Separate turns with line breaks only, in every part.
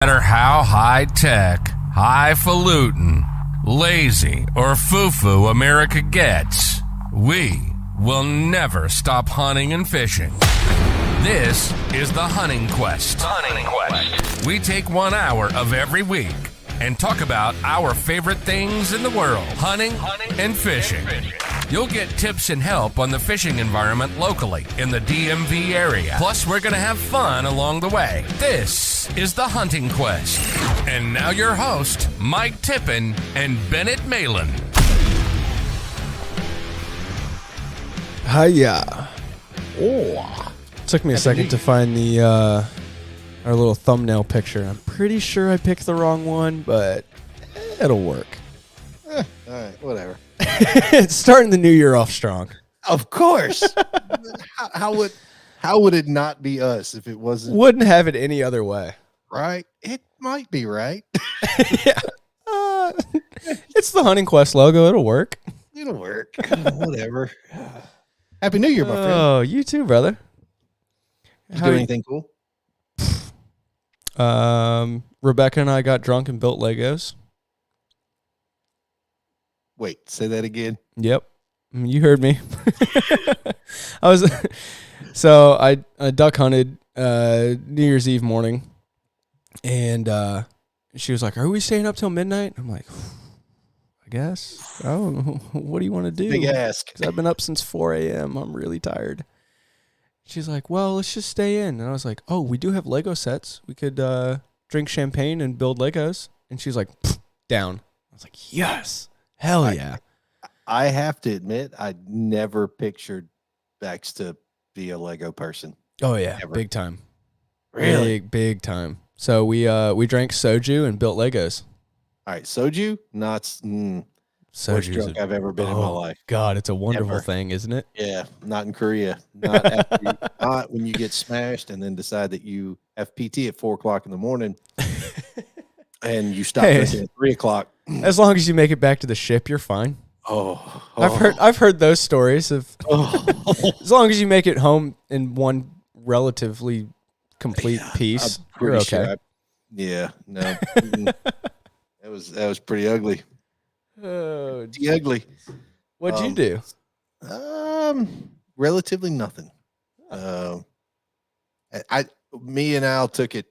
matter how high-tech, highfalutin, lazy, or foo-foo America gets, we will never stop hunting and fishing. This is the Hunting Quest. We take 1 hour of every week and talk about our favorite things in the world, hunting and fishing. You'll get tips and help on the fishing environment locally in the DMV area. Plus, we're going to have fun along the way. This is the Hunting Quest. And now your host, Mike Tippin and Bennett Malin.
Hiya. Oh. Took me a second to find the our little thumbnail picture. I'm pretty sure I picked the wrong one, but it'll work.
All right, whatever.
It's starting the new year off strong.
Of course. how would it not be us if it wasn't?
Wouldn't have it any other way.
Right? It might be right.
Yeah. It's the Hunting Quest logo. It'll work.
It'll work. Whatever. Happy New Year, my friend.
Oh, you too, brother.
Did you do anything cool?
Rebecca and I got drunk and built Legos.
Wait, say that again.
Yep. You heard me. I duck hunted New Year's Eve morning, and she was like, "Are we staying up till midnight?" I'm like, "I guess. I don't know. What do you want to do?"
Big ask.
'Cause I've been up since 4 a.m. I'm really tired. She's like, "Well, let's just stay in." And I was like, "Oh, we do have Lego sets. We could drink champagne and build Legos." And she's like, "Down." I was like, "Yes. Hell yeah."
I have to admit, I never pictured Bex to be a Lego person.
Oh yeah,
Ever.
big time.
Really?
Big time. So we drank soju and built Legos.
All right, soju, not worst drunk I've ever been in my life.
God, it's a wonderful
Ever.
thing, isn't it?
Yeah, not in Korea. Not when you get smashed and then decide that you have PT at 4:00 in the morning and you stop drinking at 3:00.
As long as you make it back to the ship, you're fine.
Oh.
I've heard those stories of
Oh.
as long as you make it home in one relatively complete piece, you're okay.
Sure no. That was pretty ugly.
Oh,
Pretty ugly.
what'd you do?
Relatively nothing. Me and Al took it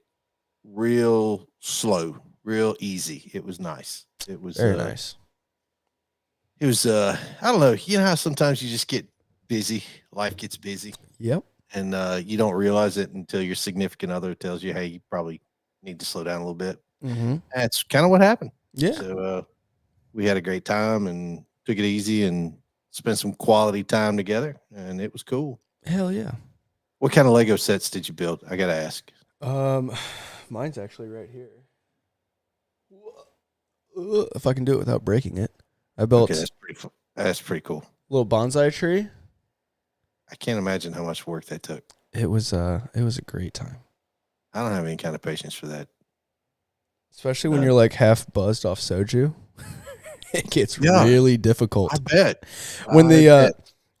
real slow, real easy. It was nice. It was
Very nice.
It was I don't know. You know how sometimes you just get busy. Life gets busy.
Yep.
And you don't realize it until your significant other tells you, "Hey, you probably need to slow down a little bit."
Mm-hmm.
That's kind of what happened.
Yeah.
So we had a great time and took it easy and spent some quality time together, and it was cool.
Hell yeah.
What kind of Lego sets did you build? I gotta ask.
Mine's actually right here. If I can do it without breaking it, I built
Okay, that's pretty cool.
a little bonsai tree.
I can't imagine how much work that took.
It was a great time,
I don't have any kind of patience for that.
especially when you're like half buzzed off soju. It gets really difficult.
I bet.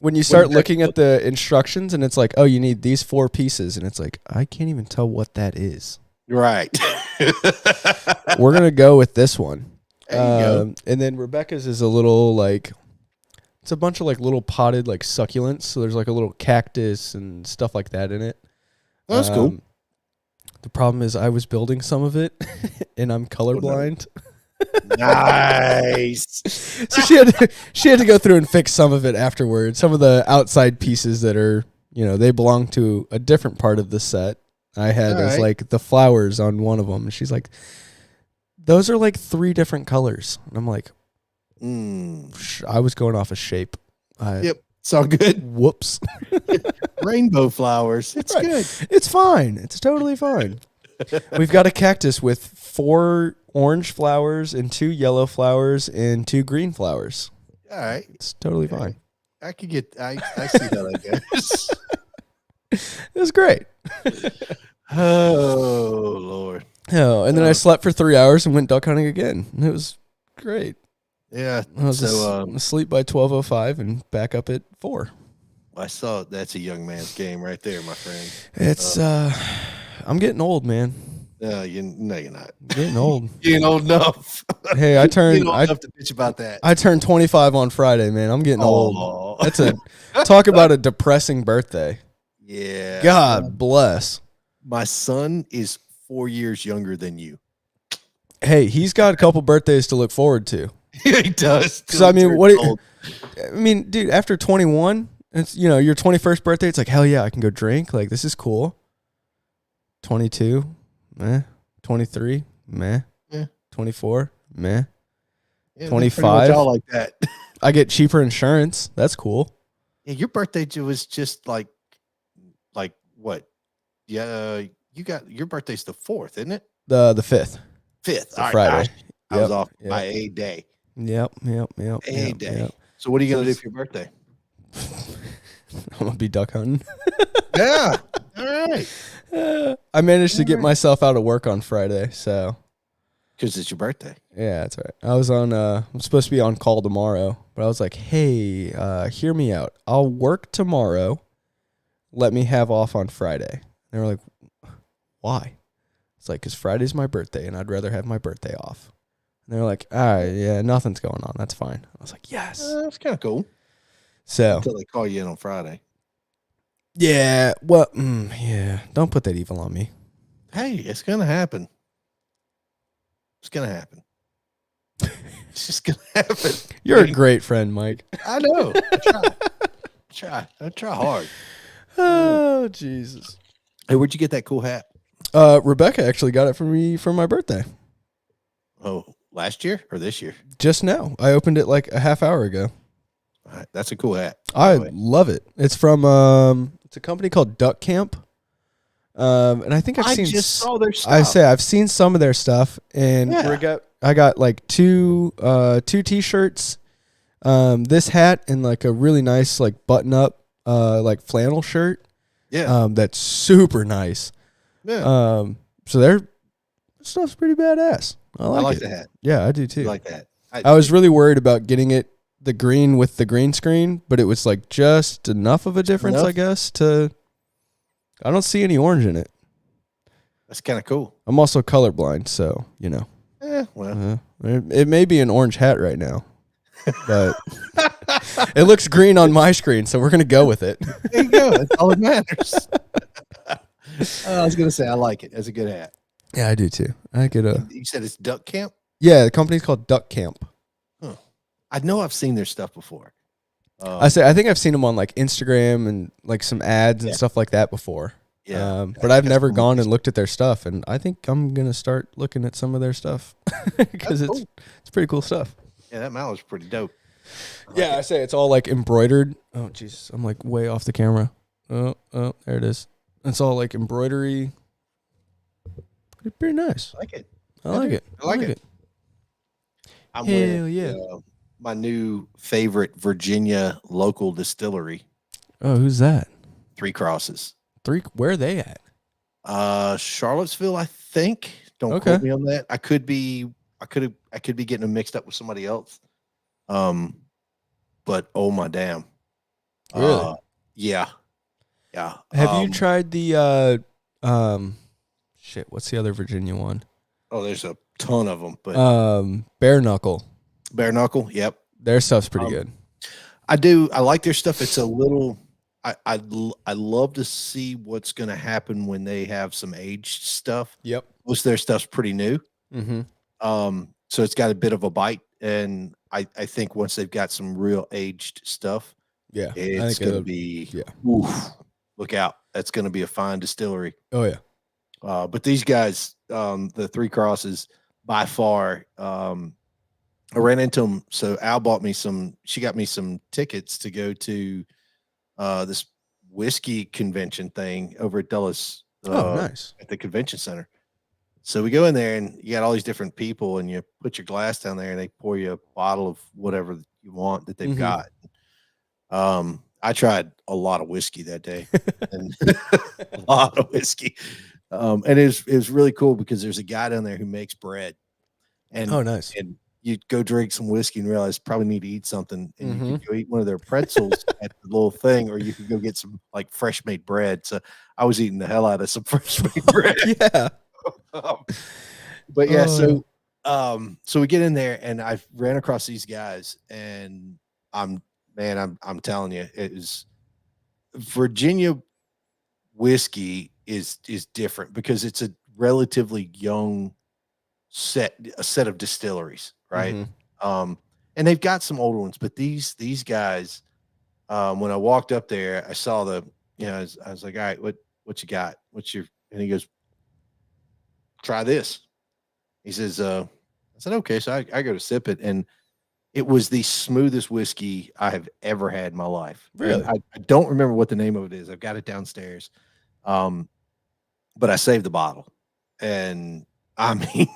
When you start looking at the instructions and it's like, "Oh, you need these 4 pieces," and it's like, I can't even tell what that is.
Right.
We're gonna go with this one.
There you go.
And then Rebecca's is a little like, it's a bunch of like little potted like succulents. So there's like a little cactus and stuff like that in it.
That's cool.
The problem is I was building some of it and I'm colorblind.
Nice.
So she had to go through and fix some of it afterwards. Some of the outside pieces that are, they belong to a different part of the set. I had as like the flowers on one of them. And she's like, "Those are like 3 different colors." And I'm like, I was going off a shape.
Yep. It's all good.
Whoops.
Rainbow flowers. It's
right.
good.
It's fine. It's totally fine. We've got a cactus with 4 orange flowers and 2 yellow flowers and 2 green flowers.
All right.
It's totally fine.
I could get, I see that, I guess.
It was great.
Oh, Lord.
Oh, and then I slept for 3 hours and went duck hunting again. And it was great.
Yeah.
I was asleep by 12:05 and back up at 4.
I saw that's a young man's game right there, my friend.
It's I'm getting old, man.
No, you're not.
Getting old.
You ain't old enough.
Hey,
You ain't old enough to bitch about that.
I turned 25 on Friday, man. I'm getting old.
Oh.
That's talk about a depressing birthday.
Yeah.
God bless.
My son is 4 years younger than you.
Hey, he's got a couple birthdays to look forward to.
Yeah, he does.
So I mean, dude, after 21, it's your 21st birthday. It's like, hell yeah, I can go drink. Like, this is cool. 22, meh. 23, meh.
Yeah.
24, meh.
Yeah,
25,
all like that.
I get cheaper insurance. That's cool.
Yeah, your birthday was just like what? Yeah, your birthday's the 4th, isn't it?
The 5th.
5th.
All right, Friday.
I was off by a day.
Yep.
A day. Yep. So what are you gonna do for your birthday?
I'm gonna be duck hunting.
Yeah. All right.
I managed to get myself out of work on Friday, so
because it's your birthday.
Yeah, that's right. I was on. I'm supposed to be on call tomorrow, but I was like, "Hey, hear me out. I'll work tomorrow. Let me have off on Friday." They were like, "Why?" It's like, "Cause Friday's my birthday, and I'd rather have my birthday off." And they're like, "All right, yeah, nothing's going on. That's fine." I was like, "Yes."
That's kind of cool.
So
until they call you in on Friday.
Yeah. Well, yeah. Don't put that evil on me.
Hey, it's gonna happen. It's gonna happen. It's just gonna happen.
You're a great friend, Mike.
I know. I try hard.
Oh, Jesus.
Hey, where'd you get that cool hat?
Rebecca actually got it for me for my birthday.
Oh, last year or this year?
Just now. I opened it like a half hour ago.
All right, that's a cool hat.
I love it. It's from it's a company called Duck Camp. And I think I
just saw their stuff.
I've seen some of their stuff, and I got like two t-shirts, this hat, and like a really nice like button up like flannel shirt.
Yeah.
That's super nice.
Yeah.
So their stuff's pretty badass. I like
the hat.
Yeah, I do too.
I like that.
I was really worried about getting it the green with the green screen, but it was like just enough of a difference, I guess, to I don't see any orange in it.
That's kind of cool.
I'm also colorblind, so, you know.
Well.
It may be an orange hat right now, but it looks green on my screen, so we're going to go with it.
There you go. That's all that matters. I was going to say, I like it. It's a good hat.
Yeah, I do too. I get
You said it's Duck Camp?
Yeah, the company's called Duck Camp.
Huh. I know I've seen their stuff before.
I think I've seen them on like Instagram and like some ads and stuff like that before.
Yeah.
But I've never gone and looked at their stuff, and I think I'm gonna start looking at some of their stuff because it's pretty cool stuff.
Yeah, that mallet's pretty dope.
I say it's all like embroidered. Oh Jesus, I'm like way off the camera. Oh, there it is. It's all like embroidery. Pretty nice.
I like it.
I like it.
I like it. I'm with my new favorite Virginia local distillery.
Oh, who's that?
Three Crosses.
Where are they at?
Charlottesville, I think. Don't quote me on that. I could be getting them mixed up with somebody else. But oh my damn.
Really?
Yeah.
Have you tried the shit, what's the other Virginia one?
Oh, there's a ton of them, but
Bare Knuckle.
Bare Knuckle, yep.
Their stuff's pretty good.
I do. I like their stuff. It's a little I love to see what's going to happen when they have some aged stuff.
Yep.
Most of their stuff's pretty new.
Mm-hmm.
So it's got a bit of a bite, and I think once they've got some real aged stuff, it's going to be oof, look out. That's going to be a fine distillery.
Oh yeah.
But these guys, the Three Crosses, by far, I ran into them. So Al bought me she got me some tickets to go to this whiskey convention thing over at Dulles.
Nice.
At the convention center. So we go in there, and you got all these different people, and you put your glass down there, and they pour you a bottle of whatever you want that they've got. I tried a lot of whiskey that day, and a lot of whiskey. And it was really cool because there's a guy down there who makes bread. And
nice.
And you go drink some whiskey and realize probably need to eat something, and you could go eat one of their pretzels at the little thing, or you could go get some like fresh made bread. So I was eating the hell out of some fresh made bread.
Yeah.
But yeah, so we get in there and I ran across these guys and I'm telling you, it is Virginia whiskey is different because it's a relatively young set of distilleries, right?
Mm-hmm.
And they've got some older ones, but these guys, when I walked up there, I saw I was like, all right, what you got? And he goes, try this. He says, I said, okay. So I go to sip it, and it was the smoothest whiskey I have ever had in my life.
Really?
I don't remember what the name of it is. I've got it downstairs. But I saved the bottle. And I mean,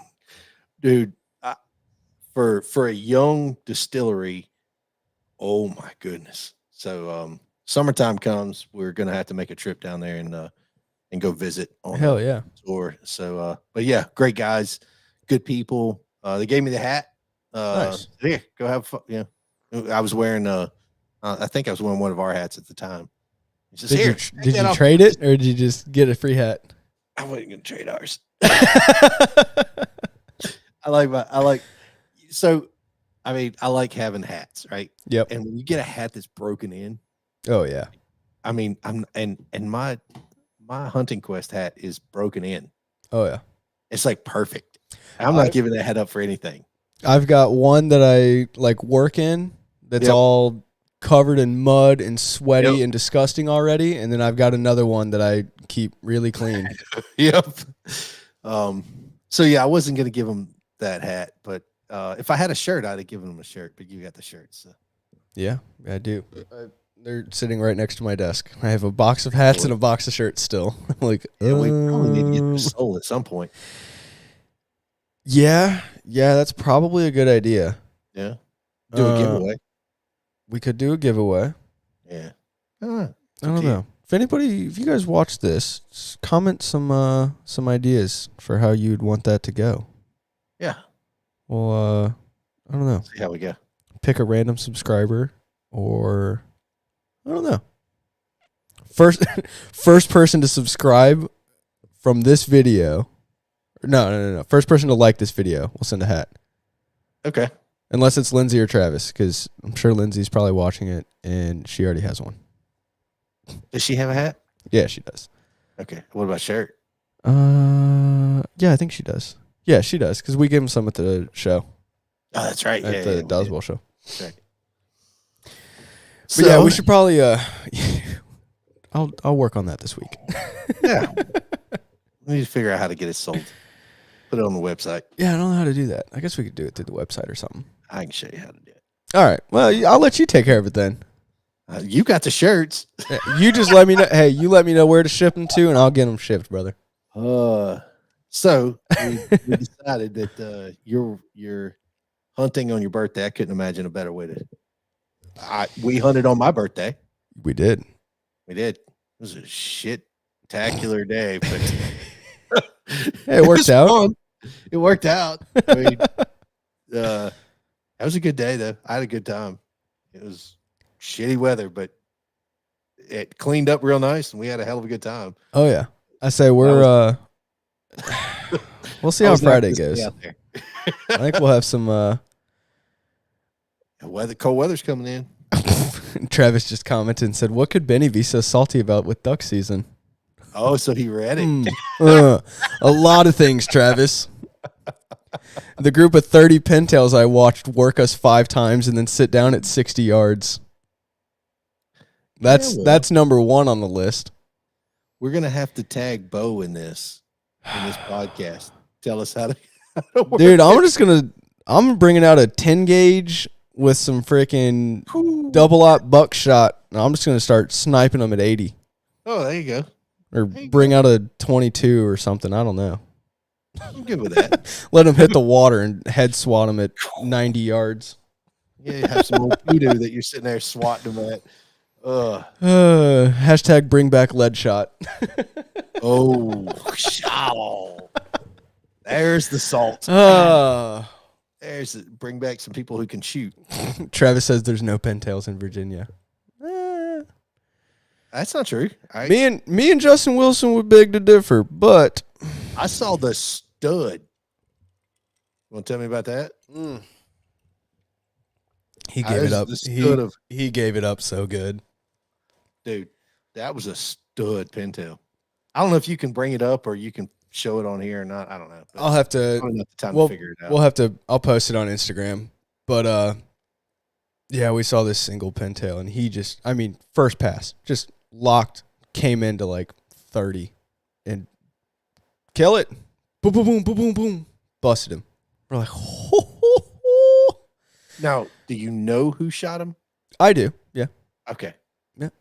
dude, for a young distillery, oh my goodness. So summertime comes, we're gonna have to make a trip down there and go visit on
Hell yeah.
tour. So but yeah, great guys, good people. They gave me the hat.
Nice.
Yeah, go have fun. Yeah. I was wearing I think I was wearing one of our hats at the time. He says,
did you trade it or did you just get a free hat?
I wasn't gonna trade ours. I like having hats, right?
Yep.
And when you get a hat that's broken in,
oh yeah.
I mean, my hunting quest hat is broken in.
Oh yeah.
It's like perfect. I'm not giving that hat up for anything.
I've got one that I like work in that's all covered in mud and sweaty and disgusting already, and then I've got another one that I keep really clean.
Yep. So yeah, I wasn't gonna give him that hat, but if I had a shirt, I'd have given him a shirt. But you got the shirt, so
yeah, I do. They're sitting right next to my desk. I have a box of hats and a box of shirts still. Like,
we probably need to get them sold at some point.
Yeah, that's probably a good idea.
Yeah, do a giveaway.
We could do a giveaway.
Yeah,
I don't know. If you guys watch this, just comment some ideas for how you'd want that to go.
Yeah.
Well, I don't know.
See how we go.
Pick a random subscriber, or I don't know. First person to subscribe from this video. No. First person to like this video, we'll send a hat.
Okay.
Unless it's Lindsay or Travis, because I'm sure Lindsay's probably watching it and she already has one.
Does she have a hat?
Yeah, she does.
Okay. What about shirt?
Yeah, I think she does. Yeah, she does, because we gave him some at the show.
Oh, that's right.
At the Doswell show.
That's right.
But yeah, we should probably I'll work on that this week.
Yeah. We need to figure out how to get it sold. Put it on the website.
Yeah, I don't know how to do that. I guess we could do it through the website or something.
I can show you how to do it.
All right. Well, I'll let you take care of it then.
You got the shirts.
You just let me know. Hey, you let me know where to ship them to, and I'll get them shipped, brother.
So we decided that you're hunting on your birthday. I couldn't imagine a better way to. We hunted on my birthday.
We did.
It was a shit-tacular day, but
hey, it worked out.
Fun. It worked out. I mean, that was a good day, though. I had a good time. It was shitty weather, but it cleaned up real nice, and we had a hell of a good time.
Oh yeah, I say we'll see how Friday goes. I think we'll have some
cold weather's coming in.
Travis just commented and said, "What could Benny be so salty about with duck season?"
Oh, so he read it.
A lot of things, Travis. The group of 30 pintails I watched work us 5 times and then sit down at 60 yards. That's number 1 on the list.
We're gonna have to tag Bo in this podcast. Tell us how to work.
Dude, I'm bringing out a 10 gauge with some freaking double-aught buckshot. And I'm just gonna start sniping them at 80.
Oh, there you go.
Or bring out a 22 or something. I don't know.
I'm good with that.
Let them hit the water and head swat them at 90 yards.
Yeah, you have some old voodoo that you're sitting there swatting them at.
Hashtag bring back lead shot.
There's the salt. Bring back some people who can shoot.
Travis says there's no pintails in Virginia.
That's not true.
Me and Justin Wilson would beg to differ, but
I saw the stud. You want to tell me about that?
He gave it up.
The stud
He gave it up so good.
Dude, that was a stud pintail. I don't know if you can bring it up or you can show it on here or not. I don't know.
I'll have to.
Not the time to figure it out.
We'll have to. I'll post it on Instagram. But yeah, we saw this single pintail, and he just, I mean, first pass, just locked, came into like 30, and kill it. Boom, boom, boom, boom, boom, boom. Busted him. We're like, ho, ho, ho.
Now, do you know who shot him?
I do. Yeah.
Okay.
Yep.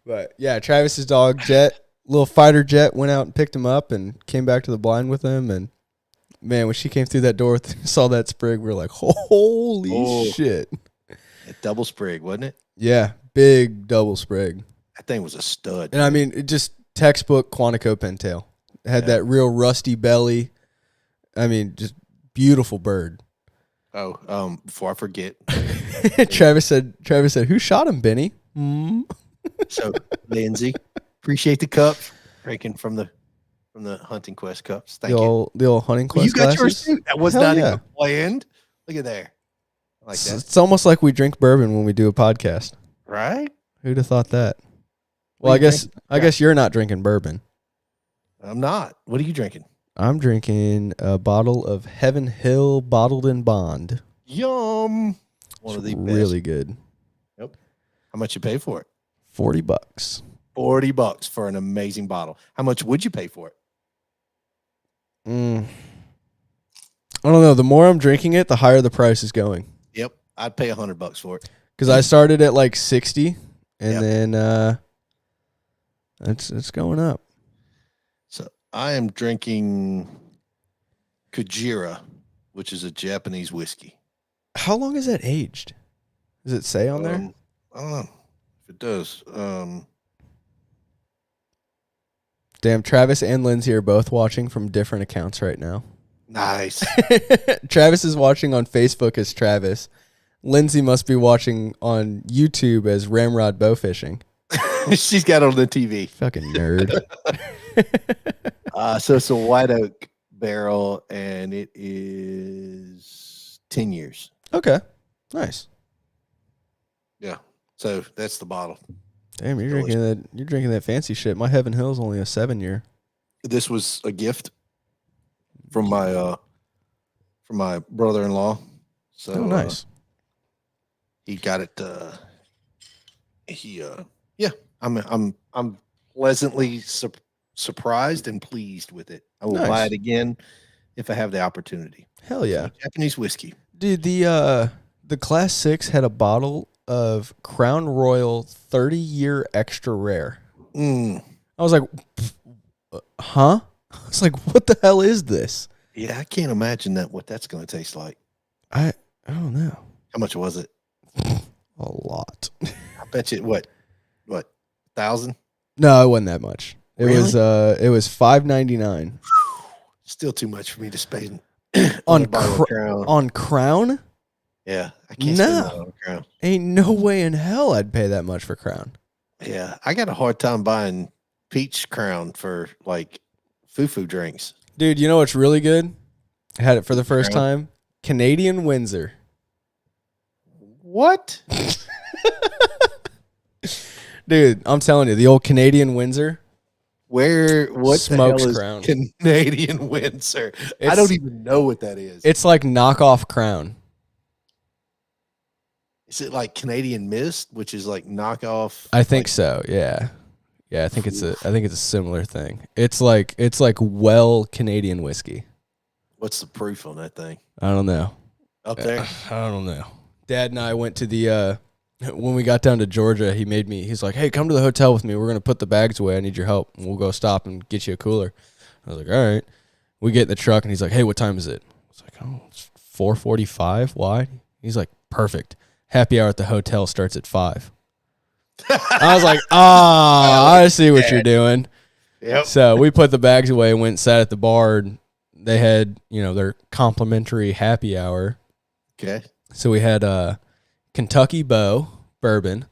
But yeah, Travis's dog Jet, little fighter Jet, went out and picked him up and came back to the blind with him. And man, when she came through that door, saw that sprig, we are like, holy shit!
A double sprig, wasn't it?
Yeah, big double sprig.
That thing was a stud.
And I mean, it just textbook Quantico pintail. It had that real rusty belly. I mean, just beautiful bird.
Oh, before I forget,
Travis said, "Who shot him, Benny?"
So, Lindsay, appreciate the cups. Drinking from the Hunting Quest cups. Thank you.
The old Hunting Quest.
You got
glasses?
yours too. That was not even planned. Look at there. I like that.
It's almost like we drink bourbon when we do a podcast.
Right?
Who'd have thought that? Well, I guess you're not drinking bourbon.
I'm not. What are you drinking?
I'm drinking a bottle of Heaven Hill Bottled in Bond.
Yum. One of the best.
Really good.
Yep. How much you pay for it?
$40.
$40 for an amazing bottle. How much would you pay for it?
I don't know. The more I'm drinking it, the higher the price is going.
Yep. I'd pay $100 for it.
Because I started at like 60 and then it's going up.
So I am drinking Kujira, which is a Japanese whiskey.
How long is that aged? Does it say on there?
I don't know if it does.
Damn, Travis and Lindsay are both watching from different accounts right now.
Nice.
Travis is watching on Facebook as Travis. Lindsay must be watching on YouTube as Ramrod Bowfishing.
She's got it on the TV.
Fucking nerd.
So it's a white oak barrel, and it is 10 years.
Okay, nice.
Yeah. So that's the bottle.
Damn, you're drinking that fancy shit. My Heaven Hill's only a 7-year.
This was a gift from my brother-in-law. So
nice.
He got it. I'm pleasantly surprised and pleased with it. I will buy it again if I have the opportunity.
Hell yeah.
Japanese whiskey.
Dude, the Class 6 had a bottle of Crown Royal 30-year extra rare. I was like, huh? I was like, what the hell is this?
Yeah, I can't imagine what that's going to taste like.
I don't know.
How much was it?
A lot.
I bet you what 1,000?
No, it wasn't that much. It
Really?
was $5.99.
Still too much for me to spend
on
a bottle of Crown.
On Crown?
Yeah, I can't spend that on Crown.
Ain't no way in hell I'd pay that much for Crown.
Yeah, I got a hard time buying peach Crown for like foo-foo drinks.
Dude, you know what's really good? I had it for the first time. Canadian Windsor.
What?
Dude, I'm telling you, the old Canadian Windsor.
What
smokes
the hell is
Crown.
Canadian Windsor? I don't even know what that is.
It's like knockoff Crown.
Is it like Canadian Mist, which is like knockoff?
I think so. Yeah. Yeah, I think it's a similar thing. It's like well Canadian whiskey.
What's the proof on that thing?
I don't know.
Up there?
I don't know. Dad and I went to the when we got down to Georgia, he's like, "Hey, come to the hotel with me. We're going to put the bags away. I need your help. And we'll go stop and get you a cooler." I was like, "All right." We get in the truck and he's like, "Hey, what time is it?" I was like, "Oh, it's 4:45. Why?" He's like, "Perfect. Happy hour at the hotel starts at 5." I was like, I see what you're doing.
Yep.
So we put the bags away and went and sat at the bar. And they had, their complimentary happy hour.
Okay.
So we had Kentucky Bow bourbon.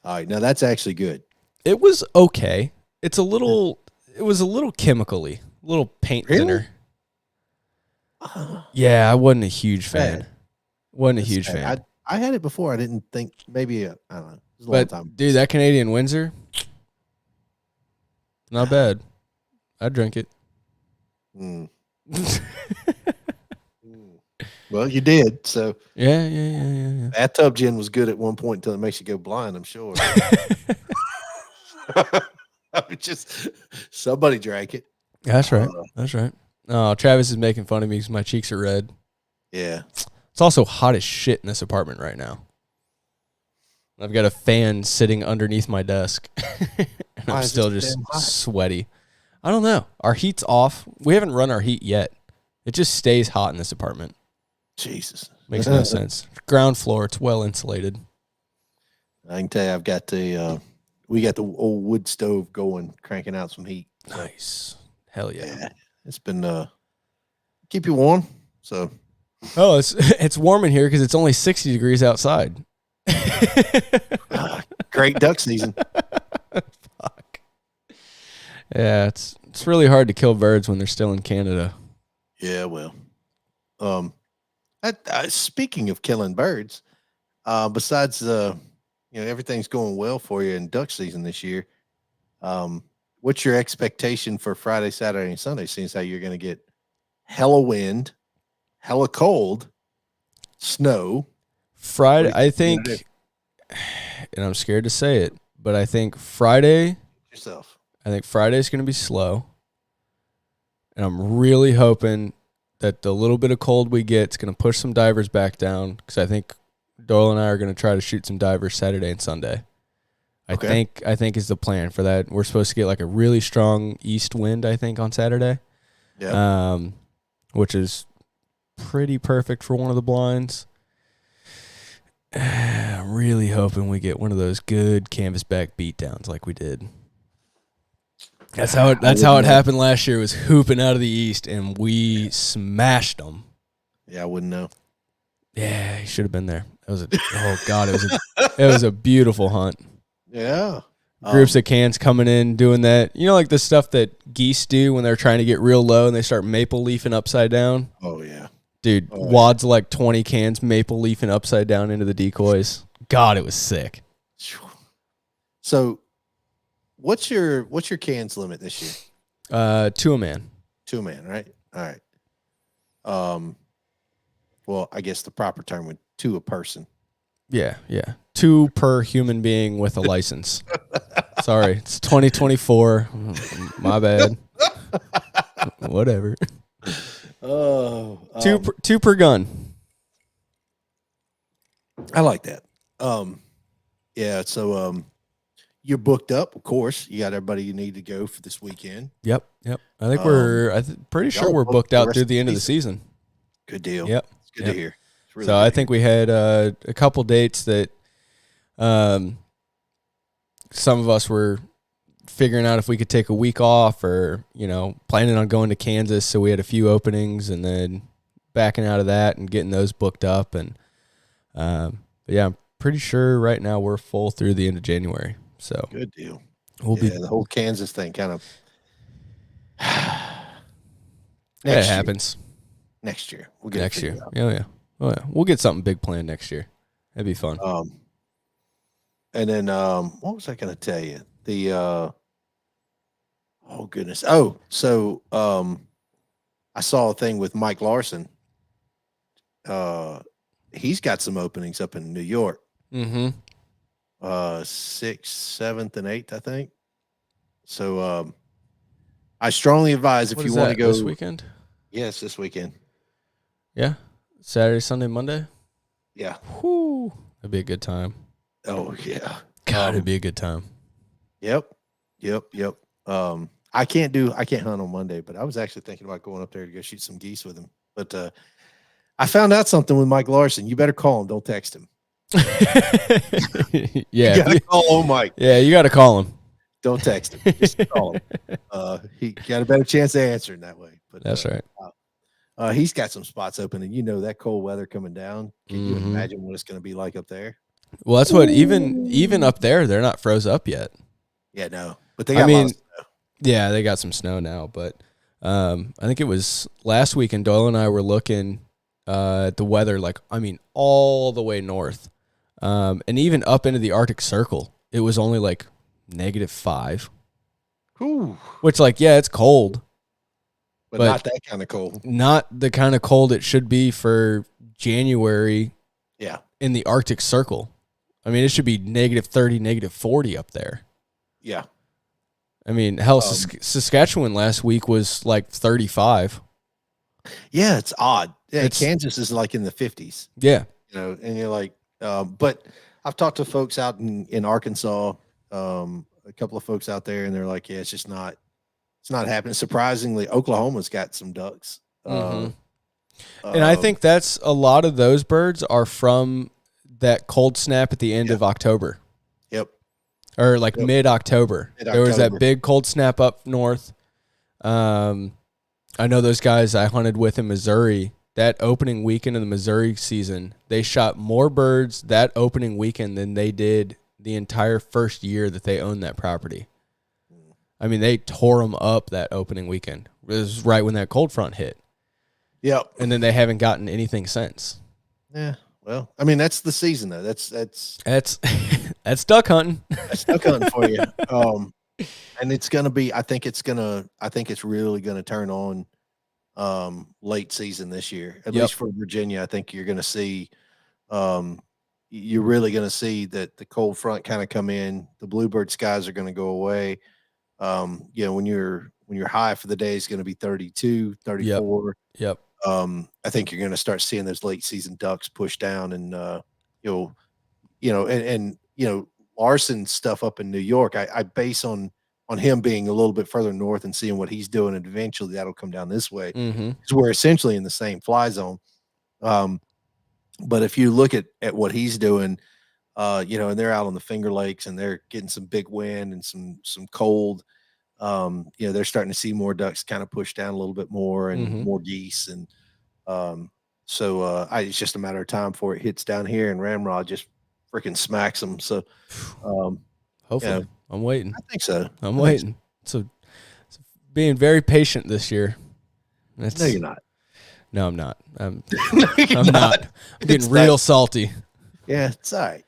All right. Now that's actually good.
It was okay. It was a little chemically, a little paint thinner. Yeah, I wasn't a huge fan.
I had it before. I didn't think maybe I don't know. It was a
But
long time.
dude, that Canadian Windsor, not bad. I'd drink it.
Mm. Well, you did. So
Yeah.
bathtub gin was good at one point until it makes you go blind, I'm sure. Just somebody drank it.
That's right. That's right. Oh, Travis is making fun of me because my cheeks are red.
Yeah.
It's also hot as shit in this apartment right now. I've got a fan sitting underneath my desk, and I'm still just sweaty. I don't know. Our heat's off. We haven't run our heat yet. It just stays hot in this apartment.
Jesus.
Makes no sense. Ground floor. It's well insulated.
I can tell you, I've got we got the old wood stove going, cranking out some heat.
Nice. Hell yeah.
It's been keep you warm. So.
Oh, it's warm in here because it's only 60 degrees outside.
Great duck season.
Fuck. Yeah, it's really hard to kill birds when they're still in Canada.
Yeah, well. Speaking of killing birds, besides everything's going well for you in duck season this year. What's your expectation for Friday, Saturday, and Sunday? Seeing how you're going to get hella wind, hella cold, snow.
Friday, I think, and I'm scared to say it, but I think Friday. I think Friday's going to be slow, and I'm really hoping that the little bit of cold we get is going to push some divers back down because I think Doyle and I are going to try to shoot some divers Saturday and Sunday. I think is the plan for that. We're supposed to get like a really strong east wind, I think, on Saturday.
Yeah.
Which is pretty perfect for one of the blinds. I'm really hoping we get one of those good canvasback beatdowns like we did. That's how it happened last year. Was hooping out of the east and we smashed them.
Yeah, I wouldn't know.
Yeah, he should have been there. It was a beautiful hunt.
Yeah.
Groups of cans coming in doing that. You know, like the stuff that geese do when they're trying to get real low and they start maple leafing upside down.
Oh yeah.
Dude, wads of like 20 cans maple leafing upside down into the decoys. God, it was sick.
So what's your cans limit this year?
2 a man.
2 a man, right? All right. Well, I guess the proper term would 2 a person.
Yeah. 2 per human being with a license. Sorry, it's 2024. My bad. Whatever.
Oh,
2 per gun.
I like that. Yeah. So, you're booked up, of course. You got everybody you need to go for this weekend.
Yep. I think we're pretty sure we're booked out through the end of the season.
Good deal.
Yep.
It's good to hear. Really
so I think we had a couple dates that some of us were figuring out if we could take a week off or, planning on going to Kansas. So we had a few openings and then backing out of that and getting those booked up. And but yeah, I'm pretty sure right now we're full through the end of January. So
good deal.
We'll be
the whole Kansas thing kind of
it happens.
Next year.
We'll get next year. Oh yeah. We'll get something big planned next year. That'd be fun.
And then what was I going to tell you? The oh goodness. Oh, so I saw a thing with Mike Larson. He's got some openings up in New York.
Mm-hmm.
6th, 7th, and 8th, I think. So I strongly advise if you want to go
this weekend.
Yes, this weekend.
Yeah, Saturday, Sunday, Monday.
Yeah.
Whoo, that'd be a good time.
Oh yeah.
God, it'd be a good time.
Yep. I can't hunt on Monday, but I was actually thinking about going up there to go shoot some geese with him. But I found out something with Mike Larson. You better call him. Don't text him.
Yeah.
You gotta call old Mike.
Yeah, you gotta call him.
Don't text him. Just call him. He got a better chance of answering that way. But
that's right.
He's got some spots open, and that cold weather coming down. Can you imagine what it's going to be like up there?
Well, that's what even up there, they're not froze up yet.
Yeah, no, but they got a lot of snow.
Yeah, they got some snow now, but I think it was last weekend. Doyle and I were looking at the weather, all the way north, and even up into the Arctic Circle. It was only like -5.
Ooh.
Which, it's cold,
but not that kind of cold.
Not the kind of cold it should be for January.
Yeah,
in the Arctic Circle. I mean, it should be -30, -40 up there.
Yeah.
I mean, hell, Saskatchewan last week was like 35.
Yeah, it's odd. Yeah, Kansas is like in the 50s.
Yeah.
And you're like, but I've talked to folks out in Arkansas, a couple of folks out there, and they're like, yeah, it's not happening. Surprisingly, Oklahoma's got some ducks.
And I think that's a lot of those birds are from that cold snap at the end of October.
Yep.
Or mid-October. There was that big cold snap up north. I know those guys I hunted with in Missouri. That opening weekend of the Missouri season, they shot more birds that opening weekend than they did the entire first year that they owned that property. I mean, they tore them up that opening weekend. It was right when that cold front hit.
Yep.
And then they haven't gotten anything since.
Yeah. Well, I mean, that's the season though. That's
that's duck hunting.
That's duck hunting for you. And it's gonna be. I think it's really gonna turn on late season this year. At least for Virginia, I think you're gonna see. You're really gonna see that the cold front kind of come in. The bluebird skies are gonna go away. When your high for the day is going to be 32, 34.
Yep.
I think you're going to start seeing those late season ducks push down, and Larson's stuff up in New York. I base on him being a little bit further north and seeing what he's doing, and eventually that'll come down this way. Because we're essentially in the same fly zone. But if you look at what he's doing, and they're out on the Finger Lakes and they're getting some big wind and some cold. They're starting to see more ducks kind of push down a little bit more and more geese. And it's just a matter of time before it hits down here and Ramrod just freaking smacks them. So
hopefully I'm waiting.
I think so.
I'm waiting. So being very patient this year.
No, you're not.
No, I'm not. I'm
I'm
not. I'm getting real salty.
Yeah, it's all right.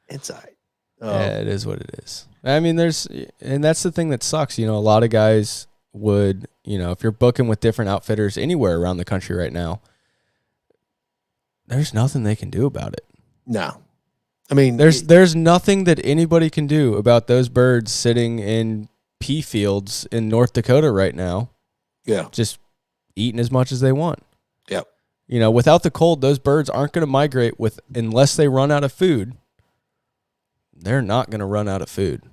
It's all right.
Yeah, it is what it is. I mean, and that's the thing that sucks. A lot of guys would, if you're booking with different outfitters anywhere around the country right now, there's nothing they can do about it.
No. I mean,
there's nothing that anybody can do about those birds sitting in pea fields in North Dakota right now.
Yeah.
Just eating as much as they want.
Yep.
Without the cold, those birds aren't going to migrate unless they run out of food. They're not going to run out of food.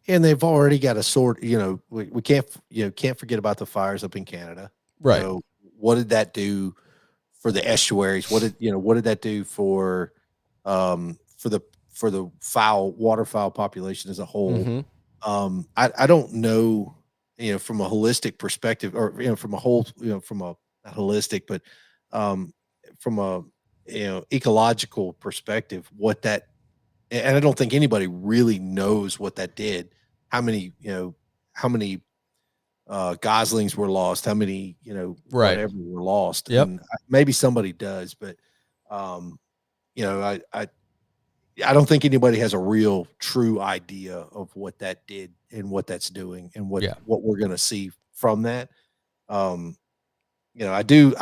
And they've already got a sort, we can't forget about the fires up in Canada.
Right.
What did that do for the estuaries? What did that do for the waterfowl population as a whole? I don't know, from a holistic perspective, or from a whole, from a not holistic, but from a ecological perspective, what that. And I don't think anybody really knows what that did. How many goslings were lost? How many, whatever were lost?
Yep.
And maybe somebody does, but I don't think anybody has a real true idea of what that did and what that's doing and what we're going to see from that. I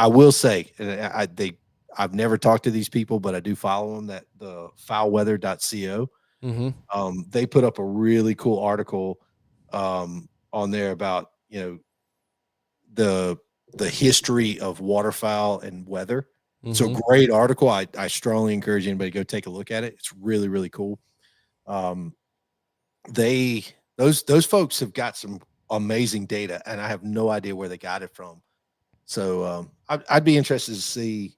will say, and I've never talked to these people, but I do follow them, that the foulweather.co. They put up a really cool article on there about, the history of waterfowl and weather. So great article. I strongly encourage anybody to go take a look at it. It's really, really cool. Those folks have got some amazing data, and I have no idea where they got it from. So I'd be interested to see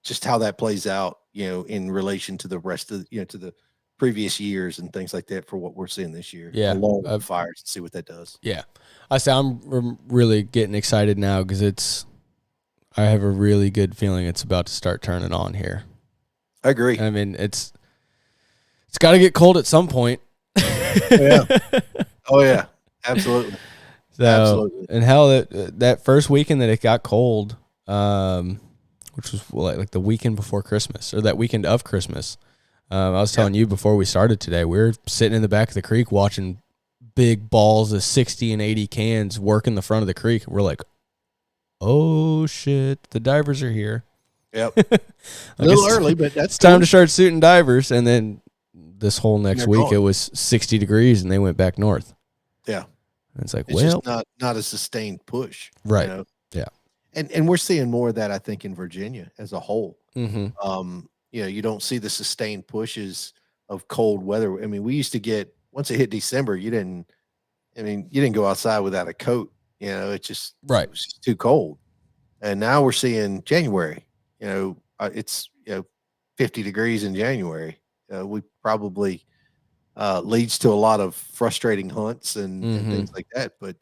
just how that plays out, in relation to the rest of, to the previous years and things like that for what we're seeing this year.
Yeah.
Along with fires, and see what that does.
Yeah. I'm really getting excited now because I have a really good feeling it's about to start turning on here.
I agree.
I mean, it's got to get cold at some point.
Yeah. Oh yeah, absolutely.
So,
Absolutely.
and hell, that first weekend that it got cold, which was like the weekend before Christmas or that weekend of Christmas. I was telling you before we started today, we were sitting in the back of the creek watching big balls of 60 and 80 cans work in the front of the creek. We're like, oh shit, the divers are here.
Yep. A little early, but that's
it's time to start shooting divers. And then this whole next week,
gone.
it was 60 degrees and they went back north.
Yeah.
And it's like,
it's just not a sustained push.
Right.
You know?
Yeah.
And we're seeing more of that, I think, in Virginia as a whole.
Mm-hmm.
You don't see the sustained pushes of cold weather. I mean, we used to get, once it hit December, you didn't go outside without a coat. You know, it was just too cold. And now we're seeing January, it's 50 degrees in January. We probably leads to a lot of frustrating hunts and things like that. But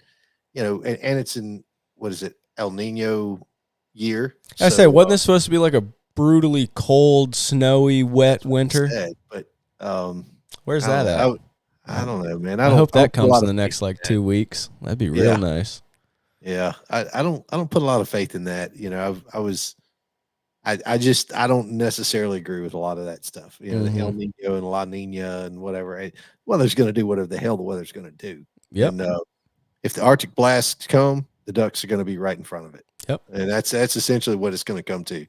and it's in, what is it, El Nino year.
I say, wasn't this supposed to be like a brutally cold, snowy, wet winter?
But
where's that at?
I don't know, man.
I hope that comes in the next 2 weeks. That'd be real nice.
Yeah, I don't put a lot of faith in that. I don't necessarily agree with a lot of that stuff. The El Nino and La Nina and whatever. Weather's going to do whatever the hell the weather's going to do.
Yep.
And if the Arctic blasts come, the ducks are going to be right in front of it.
Yep.
And that's essentially what it's going to come to.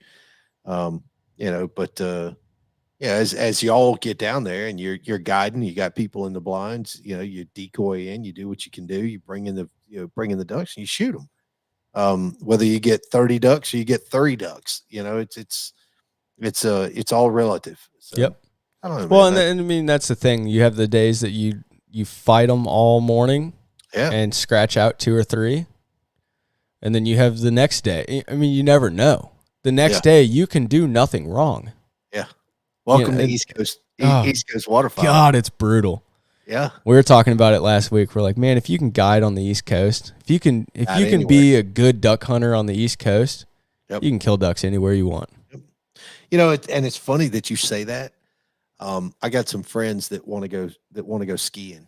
As y'all get down there and you're guiding, you got people in the blinds, you decoy in, you do what you can do, you bring in the ducks and you shoot them. Whether you get 30 ducks or you get 30 ducks, it's all relative. So,
yep.
I don't know.
Well, and I mean, that's the thing. You have the days that you fight them all morning and scratch out 2 or 3. And then you have the next day. I mean, you never know. The next day you can do nothing wrong.
Yeah. Welcome to East Coast waterfowl.
God, it's brutal.
Yeah.
We were talking about it last week. We're like, man, if you can guide on the East Coast, if you can be a good duck hunter on the East Coast, you can kill ducks anywhere you want.
Yep. And it's funny that you say that. I got some friends that want to go skiing,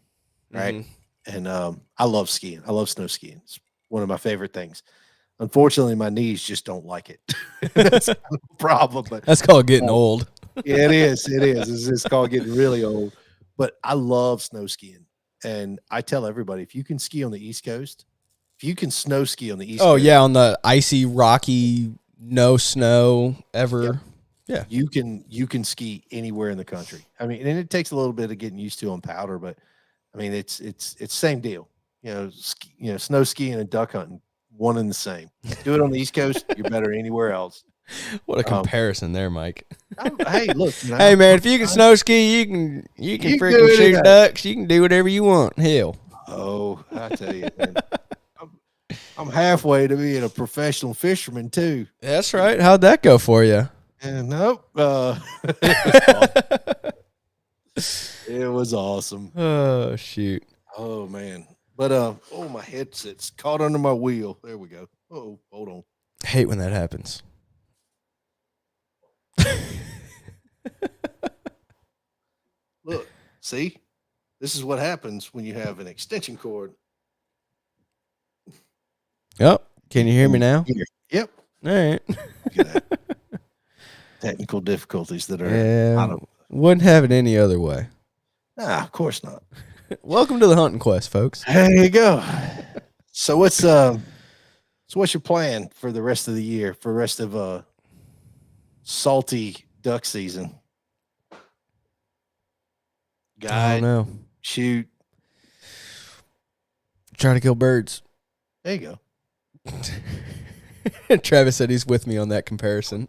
right? Mm-hmm. And I love skiing. I love snow skiing. It's one of my favorite things. Unfortunately, my knees just don't like it. That's a problem. But
that's called getting old.
Yeah, it is. It's called getting really old. But I love snow skiing. And I tell everybody, if you can ski on the East Coast, if you can snow ski on the East Coast.
Oh, yeah, on the icy, rocky, no snow ever.
Yeah. You can ski anywhere in the country. I mean, and it takes a little bit of getting used to on powder, but I mean, it's same deal. Snow skiing and duck hunting, one and the same. Do it on the East Coast, you're better anywhere else.
What a comparison there, Mike.
Hey, look.
Hey, man, if you can snow ski, you can freaking shoot ducks. You can do whatever you want. Hell.
Oh, I tell you, man. I'm halfway to being a professional fisherman too.
That's right. How'd that go for you?
Nope. It was awesome.
Oh, shoot.
Oh, man. But my headset's caught under my wheel. There we go. Oh, hold on.
I hate when that happens.
Look, see, this is what happens when you have an extension cord.
Yep. Can you hear me now?
Yep.
All right.
Technical difficulties that are
wouldn't have it any other way.
Nah, of course not.
Welcome to the Hunting Quest, folks.
There you go. So what's your plan for the rest of the year, for the rest of salty duck season? Guide,
I don't know.
Shoot.
Try to kill birds.
There you
go. Travis said he's with me on that comparison.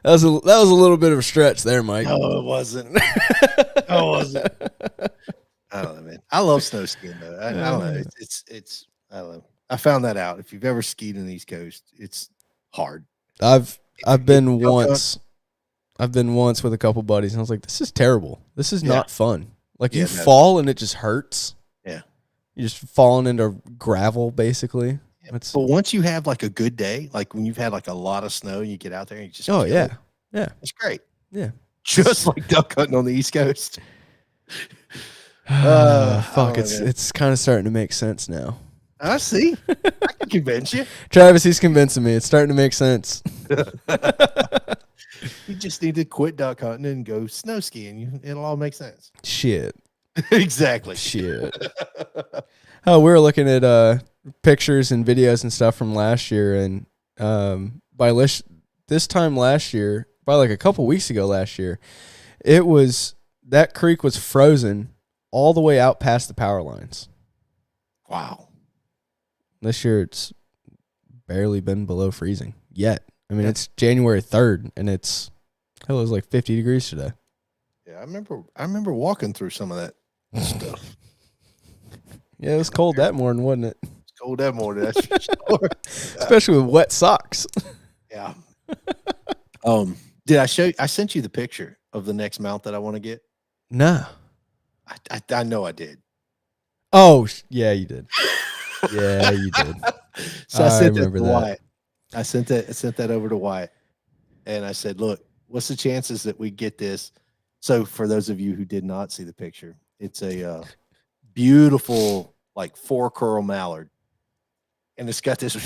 That was a little bit of a stretch there, Mike.
No, it wasn't. I don't know, man. I love snow skiing though. I don't know. It's I don't know. I found that out. If you've ever skied in the East Coast, it's hard.
I've been once. I've been once with a couple buddies, and I was like, "This is terrible. This is not fun. Like you fall and it just hurts.
Yeah,
you're just falling into gravel, basically."
Yeah. But once you have like a good day, like when you've had like a lot of snow and you get out there and you just
yeah,
it's great.
Yeah,
just like duck hunting on the East Coast.
Fuck, it's kind of starting to make sense now.
I see. I can convince you.
Travis, he's convincing me. It's starting to make sense.
You just need to quit duck hunting and go snow skiing. It'll all make sense.
Shit.
Exactly.
Shit. Oh, we were looking at pictures and videos and stuff from last year, and this time last year, by like a couple weeks ago last year, that creek was frozen all the way out past the power lines.
Wow.
This year it's barely been below freezing yet. I mean, it's January 3rd, and it was like 50 degrees today.
Yeah, I remember walking through some of that stuff.
Yeah, it was cold that morning, wasn't it?
It's cold that morning, that's for sure.
Especially with wet socks.
Yeah. Did I sent you the picture of the next mount that I want to get?
Nah.
I know I did.
Oh, yeah, you did. Yeah, you did.
So I sent that to Wyatt. I sent that over to Wyatt, and I said, "Look, what's the chances that we get this?" So, for those of you who did not see the picture, it's a beautiful, like 4-curl mallard, and it's got this.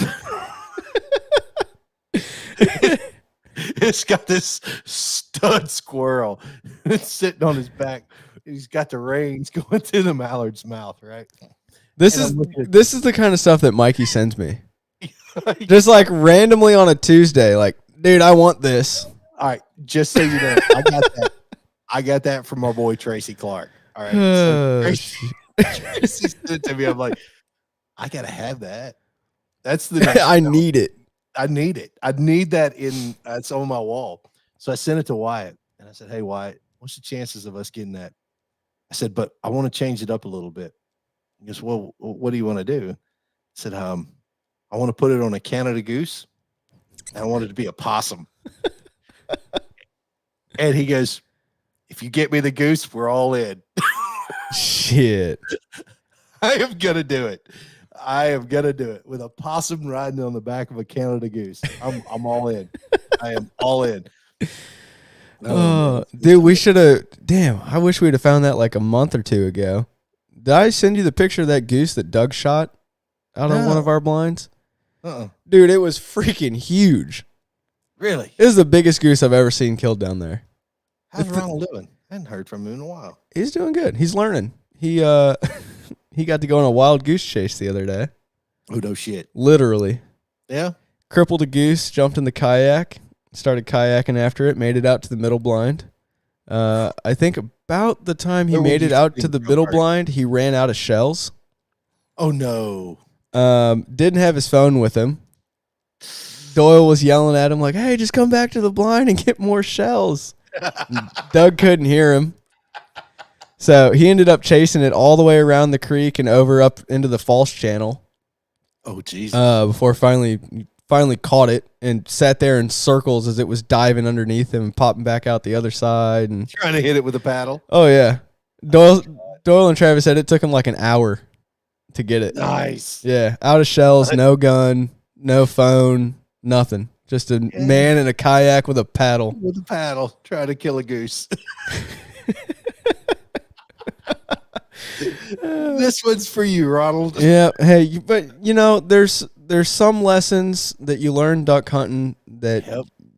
It's got this stud squirrel. It's sitting on his back. He's got the reins going through the mallard's mouth, right?
This is the kind of stuff that Mikey sends me. Just like randomly on a Tuesday, like, dude, I want this.
All right, just so you know, I got that from our boy Tracy Clark. All right. So Tracy sent it to me. I'm like, I gotta have that. That's the
I need it.
I need it. I need that it's on my wall. So I sent it to Wyatt, and I said, "Hey Wyatt, what's the chances of us getting that?" I said, "But I want to change it up a little bit." He goes, "Well, what do you want to do?" I said, "I want to put it on a Canada goose, and I want it to be a possum." And he goes, "If you get me the goose, we're all in."
Shit.
I am gonna do it. I am gonna do it with a possum riding on the back of a Canada goose. I'm all in. I am all in.
Dude, we should have. Damn, I wish we'd have found that like a month or two ago. Did I send you the picture of that goose that Doug shot out of one of our blinds? Dude, it was freaking huge.
Really?
It was the biggest goose I've ever seen killed down there.
How's Ronald doing? I hadn't heard from him in a while.
He's doing good. He's learning. He he got to go on a wild goose chase the other day.
Oh, no shit.
Literally.
Yeah?
Crippled a goose, jumped in the kayak, started kayaking after it, made it out to the middle blind. I think about the time he made it out to the middle blind, he ran out of shells.
Oh, no.
Didn't have his phone with him. Doyle was yelling at him like, "Hey, just come back to the blind and get more shells." Doug couldn't hear him. So he ended up chasing it all the way around the creek and over up into the false channel.
Oh, Jesus.
Before finally caught it and sat there in circles as it was diving underneath him and popping back out the other side. And
trying to hit it with a paddle.
Oh, yeah. Doyle and Travis said it took him like an hour to get it.
Nice.
Yeah. Out of shells, no gun, no phone, nothing. Just a man in a kayak with a paddle.
With a paddle, trying to kill a goose. This one's for you, Ronald.
Yeah. Hey, but there's some lessons that you learn duck hunting that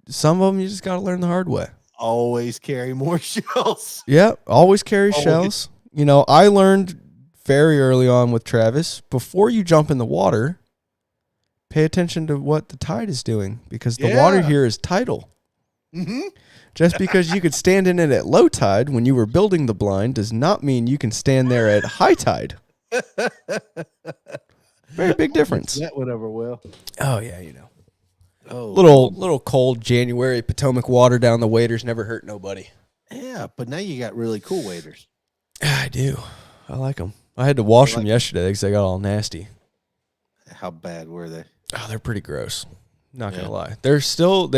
some of them you just got to learn the hard way.
Always carry more shells.
Yeah. Always carry shells. I learned very early on with Travis, before you jump in the water, pay attention to what the tide is doing, because the water here is tidal.
Mm-hmm.
Just because you could stand in it at low tide when you were building the blind does not mean you can stand there at high tide. Very big difference.
That went over well.
Oh, yeah,
Oh,
little cold January Potomac water down the waders never hurt nobody.
Yeah, but now you got really cool waders.
I do. I like them. I had to wash them yesterday because they got all nasty.
How bad were they?
Oh, they're pretty gross. Not gonna lie. They still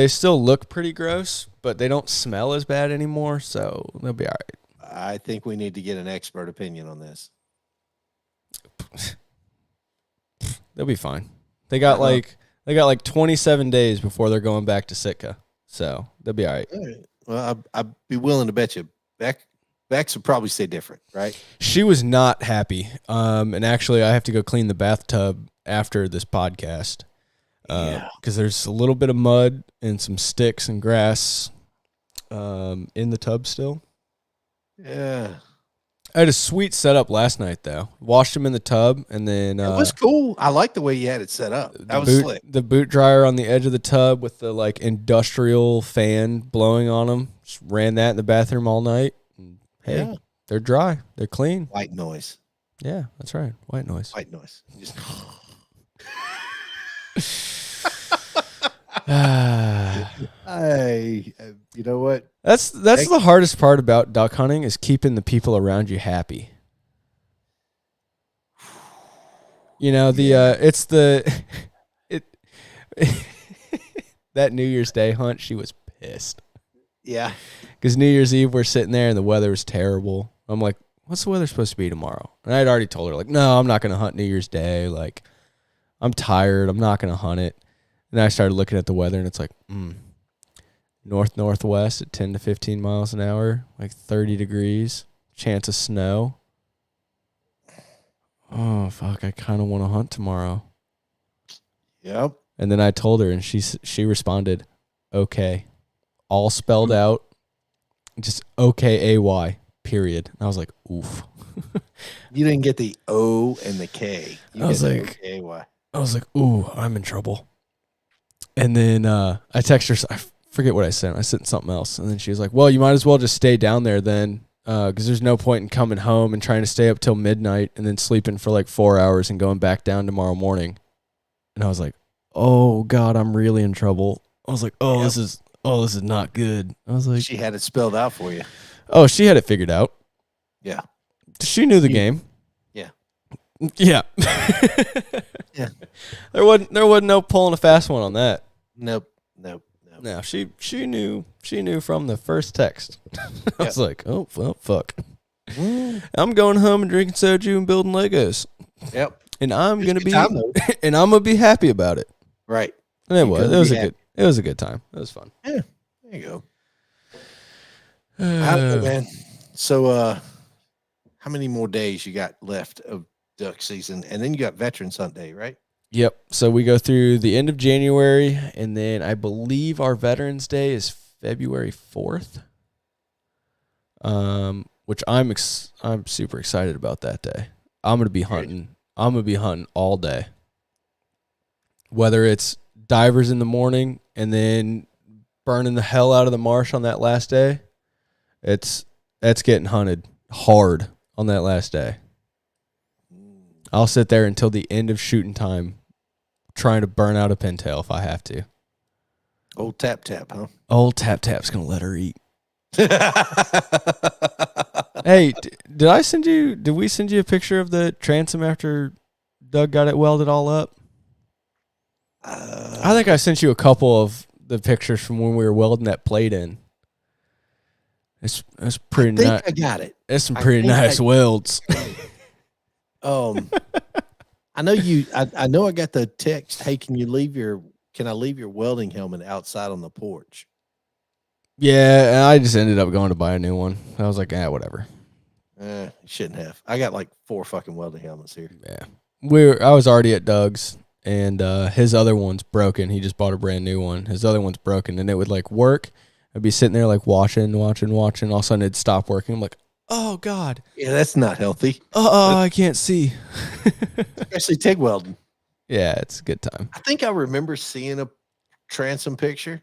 look pretty gross, but they don't smell as bad anymore, so they'll be all right.
I think we need to get an expert opinion on this.
They'll be fine. They got like 27 days before they're going back to Sitka, so they'll be all right.
All right. Well, I'd be willing to bet you Bex would probably say different, right?
She was not happy. And actually, I have to go clean the bathtub after this podcast. Because there's a little bit of mud and some sticks and grass in the tub still.
Yeah.
I had a sweet setup last night, though. Washed them in the tub, and then...
it was cool. I like the way you had it set up. That was slick.
The boot dryer on the edge of the tub with the, like, industrial fan blowing on them. Just ran that in the bathroom all night. And, hey, they're dry. They're clean.
White noise.
Yeah, that's right. White noise.
White noise. Just... Hey, you know what?
That's the hardest part about duck hunting is keeping the people around you happy. You know, it's the that New Year's Day hunt, she was pissed.
Yeah.
Because New Year's Eve we're sitting there and the weather was terrible. I'm like, what's the weather supposed to be tomorrow? And I'd already told her, like, no, I'm not gonna hunt New Year's Day. Like, I'm tired, I'm not gonna hunt it. And I started looking at the weather, and it's like, northwest at 10 to 15 miles an hour, like 30 degrees, chance of snow. Oh, fuck, I kind of want to hunt tomorrow.
Yep.
And then I told her, and she responded, okay. All spelled out, just okay, period. And I was like, oof.
You didn't get the O and the K.
I was like, ooh, I'm in trouble. And then I texted her, I forget what I sent. I sent something else. And then she was like, well, you might as well just stay down there then, because there's no point in coming home and trying to stay up till midnight and then sleeping for like 4 hours and going back down tomorrow morning. And I was like, oh, God, I'm really in trouble. I was like, this is not good. I was like,
she had it spelled out for you.
Oh, she had it figured out.
Yeah.
She knew the game.
Yeah.
Yeah.
Yeah.
There wasn't no pulling a fast one on that.
Nope.
No, she knew from the first text. I was like, oh well, fuck. I'm going home and drinking soju and building Legos.
Yep.
And I'm gonna be happy about it.
Right.
And it was a good time. It was fun.
Yeah. There you go. I don't know, man. So how many more days you got left of duck season? And then you got Veterans Hunt Day, right?
Yep. So we go through the end of January, and then I believe our Veterans Day is February 4th. Which I'm super excited about that day. I'm gonna be hunting. I'm gonna be hunting all day. Whether it's divers in the morning and then burning the hell out of the marsh on that last day, that's getting hunted hard on that last day. I'll sit there until the end of shooting time trying to burn out a pintail if I have to.
Old Tap, huh?
Old Tap's going to let her eat. Hey, did we send you a picture of the transom after Doug got it welded all up? I think I sent you a couple of the pictures from when we were welding that plate in. It's pretty nice.
I got it.
It's some pretty nice welds.
I know you. I know I got the text. Hey, can I leave your welding helmet outside on the porch?
Yeah, and I just ended up going to buy a new one. I was like, whatever.
You shouldn't have. I got like 4 fucking welding helmets here.
Yeah, I was already at Doug's, and his other one's broken. He just bought a brand new one. His other one's broken, and it would like work. I'd be sitting there like watching. All of a sudden, it'd stop working. I'm like, oh God.
Yeah, that's not healthy.
I can't see.
Especially TIG welding.
Yeah, it's a good time.
I think I remember seeing a transom picture.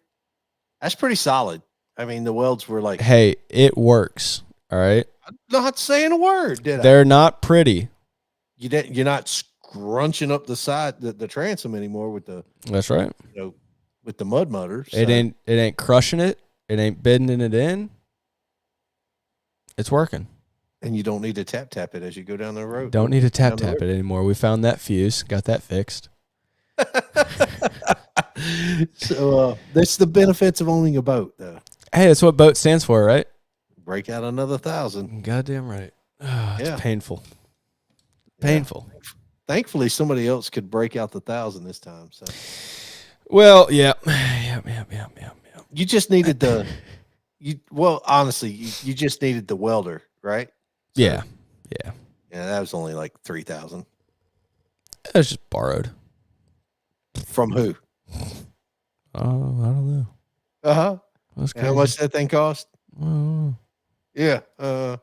That's pretty solid. I mean, the welds were like,
hey, it works. All right.
I'm not saying a word, did I?
They're not pretty.
You're not scrunching up the side, the transom anymore with the.
That's right.
With the mud motor. So.
It ain't crushing it. It ain't bending it in. It's working.
And you don't need to tap it as you go down the road.
Don't need to tap it anymore. We found that fuse. Got that fixed.
So that's the benefits of owning a boat, though.
Hey, that's what boat stands for, right?
Break out another 1,000.
Goddamn right. It's painful. Painful.
Yeah. Thankfully, somebody else could break out the 1,000 this time. So.
Well, yeah. You
just needed honestly, you just needed the welder, right? So,
Yeah.
Yeah, that was only like 3,000.
It was just borrowed.
From who?
Oh, I don't know.
Uh-huh.
That's crazy.
How much that thing cost? Yeah. I'm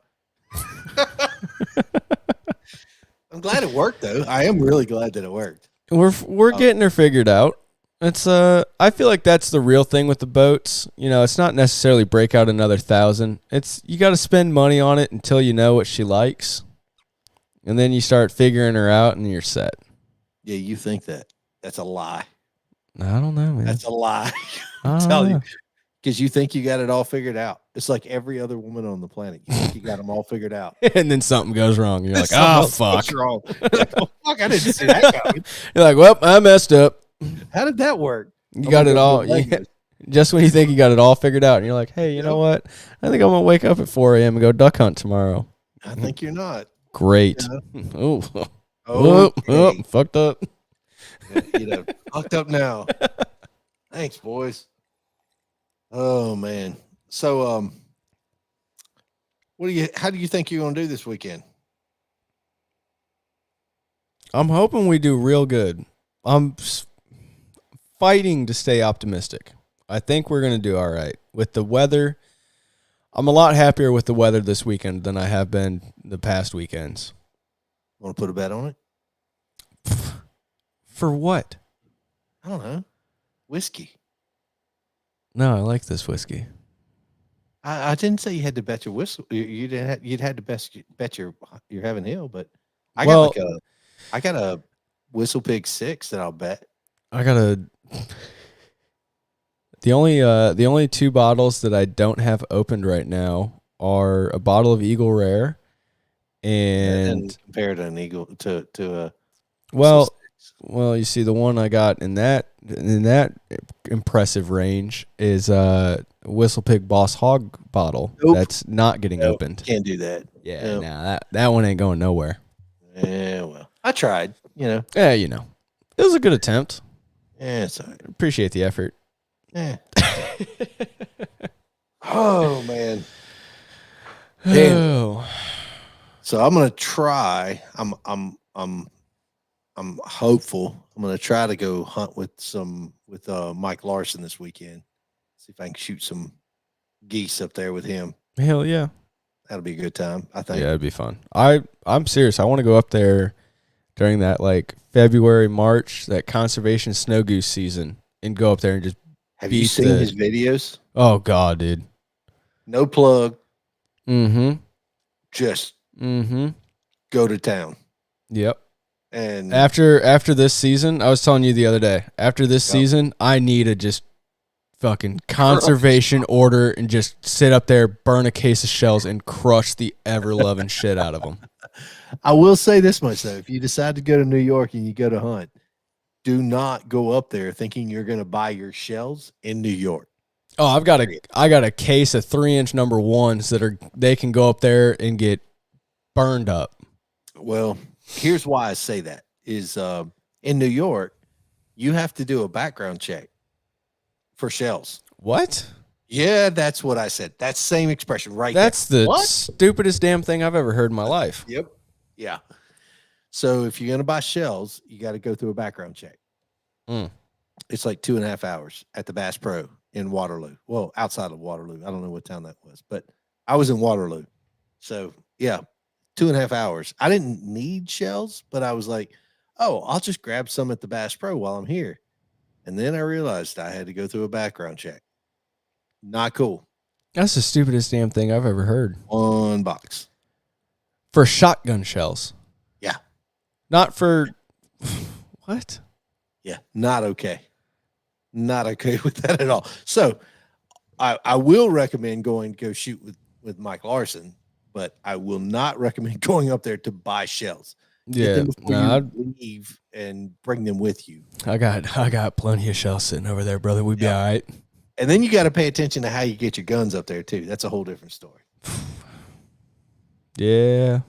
glad it worked though. I am really glad that it worked.
We're getting her figured out. It's I feel like that's the real thing with the boats. You know, it's not necessarily break out another 1,000. It's you got to spend money on it until you know what she likes, and then you start figuring her out, and you're set.
Yeah, you think that? That's a lie.
I don't know, man.
That's a lie.
I
I'm
don't
telling
know.
you, because you think you got it all figured out. It's like every other woman on the planet. You think you got them all figured out,
And then something goes wrong. You're like,
Something
oh
else
fuck.
goes wrong. You're like, oh fuck, I didn't see that coming.
You're like, well, I messed up.
How did that work?
You got it all. Just when you think you got it all figured out, and you're like, hey, you know what? I think I'm gonna wake up at 4 a.m. and go duck hunt tomorrow.
I think you're not.
Great.
Yeah.
Oh, fucked up.
Fucked up now. Thanks, boys. Oh man. So how do you think you're gonna do this weekend?
I'm hoping we do real good. I'm fighting to stay optimistic. I think we're gonna do all right. With the weather, I'm a lot happier with the weather this weekend than I have been the past weekends.
Want to put a bet on it?
For what?
I don't know. Whiskey.
No, I like this whiskey.
I didn't say you had to bet your whistle. You didn't. You'd had to bet your Heaven Hill, but I got a Whistle Pig 6 that I'll bet.
I got the only two bottles that I don't have opened right now are a bottle of Eagle Rare and
compared to an Eagle to a
well, you see the one I got in that impressive range is a Whistle Pig Boss Hog bottle.
Nope.
That's not getting opened.
Can't do that.
Yeah, nah, that one ain't going nowhere.
Yeah, well, I tried.
Yeah, it was a good attempt.
Yeah, it's all right.
Appreciate the effort.
Yeah. Oh man.
Oh.
So I'm gonna try. I'm hopeful. I'm gonna try to go hunt with Mike Larson this weekend. See if I can shoot some geese up there with him.
Hell yeah.
That'll be a good time, I think.
Yeah, it'd be fun. I'm serious. I want to go up there during that like February, March, that conservation snow goose season, and go up there and just
Have you seen his videos?
Oh God, dude.
No plug.
Mm-hmm.
Just go to town.
Yep.
And
after this season, I was telling you the other day, after this season, I need to just fucking conservation order and just sit up there, burn a case of shells, and crush the ever-loving shit out of them.
I will say this much, though. If you decide to go to New York and you go to hunt, do not go up there thinking you're going to buy your shells in New York.
Oh, I got a case of 3-inch number ones they can go up there and get burned up.
Well, here's why I say that is in New York, you have to do a background check for shells.
What?
Yeah, that's what I said. That same expression right
That's
there.
the stupidest damn thing I've ever heard in my life.
Yep. Yeah. So if you're going to buy shells, you got to go through a background check. It's like 2.5 hours at the Bass Pro in Waterloo. Well, outside of Waterloo. I don't know what town that was, but I was in Waterloo. So yeah, 2.5 hours. I didn't need shells, but I was like, oh, I'll just grab some at the Bass Pro while I'm here. And then I realized I had to go through a background check. Not cool.
That's the stupidest damn thing I've ever heard.
1 box.
For shotgun shells.
Yeah.
Not for what?
Yeah, not okay. Not okay with that at all. So I will recommend go shoot with Mike Larson, but I will not recommend going up there to buy shells.
Yeah,
you leave and bring them with you.
I got plenty of shells sitting over there, brother. We'd be all right.
And then you got to pay attention to how you get your guns up there too. That's a whole different story.
Yeah.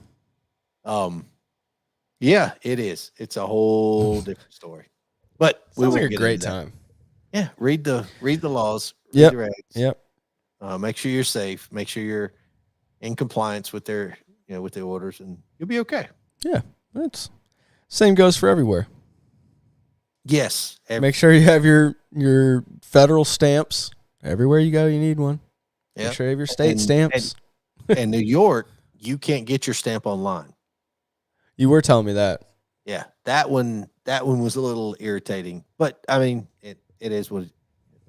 Yeah, it is. It's a whole different story. But
sounds like a great time.
Yeah, read the laws.
Yep.
Read the regs.
Yep.
Make sure you're safe. Make sure you're in compliance with their, with the orders, and you'll be okay.
Yeah, that's same goes for everywhere.
Yes.
Make sure you have your federal stamps. Everywhere you go, you need one. Make sure you have your state stamps.
And New York, you can't get your stamp online.
You were telling me that.
Yeah, that one was a little irritating, but I mean, it is what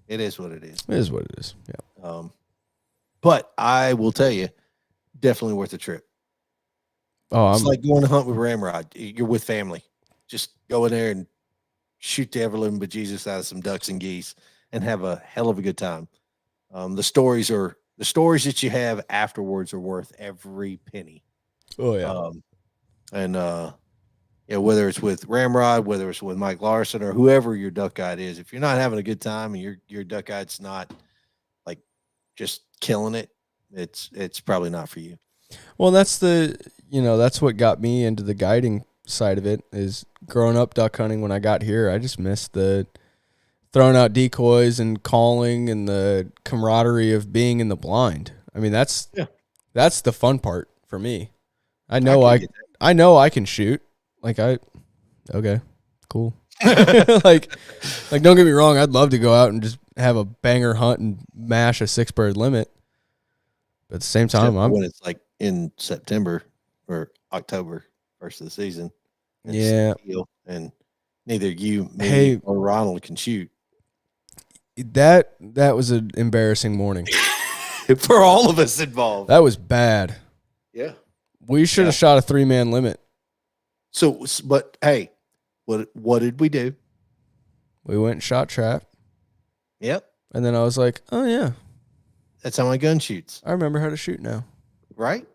it is. What it is.
It is what it is. Yeah.
But I will tell you, definitely worth the trip.
Oh,
it's like going to hunt with Ramrod. You're with family. Just go in there and shoot the ever-living bejesus out of some ducks and geese and have a hell of a good time. The stories that you have afterwards are worth every penny.
Oh yeah.
Whether it's with Ramrod, whether it's with Mike Larson or whoever your duck guide is, if you're not having a good time and your duck guide's not like just killing it, it's probably not for you.
Well, that's what got me into the guiding side of it. Is growing up duck hunting, when I got here, I just missed the throwing out decoys and calling and the camaraderie of being in the blind. I mean, that's the fun part for me. I know I can shoot. Like okay, cool. like don't get me wrong. I'd love to go out and just have a banger hunt and mash a 6-bird limit. But at the same time,
when it's like in September or October, first of the season. And neither you, me, or Ronald can shoot.
That was an embarrassing morning
for all of us involved.
That was bad.
Yeah,
we should have shot a 3-man limit.
So, but hey, what did we do?
We went and shot trap.
Yep.
And then I was like, oh yeah,
that's how my gun shoots.
I remember how to shoot now.
Right.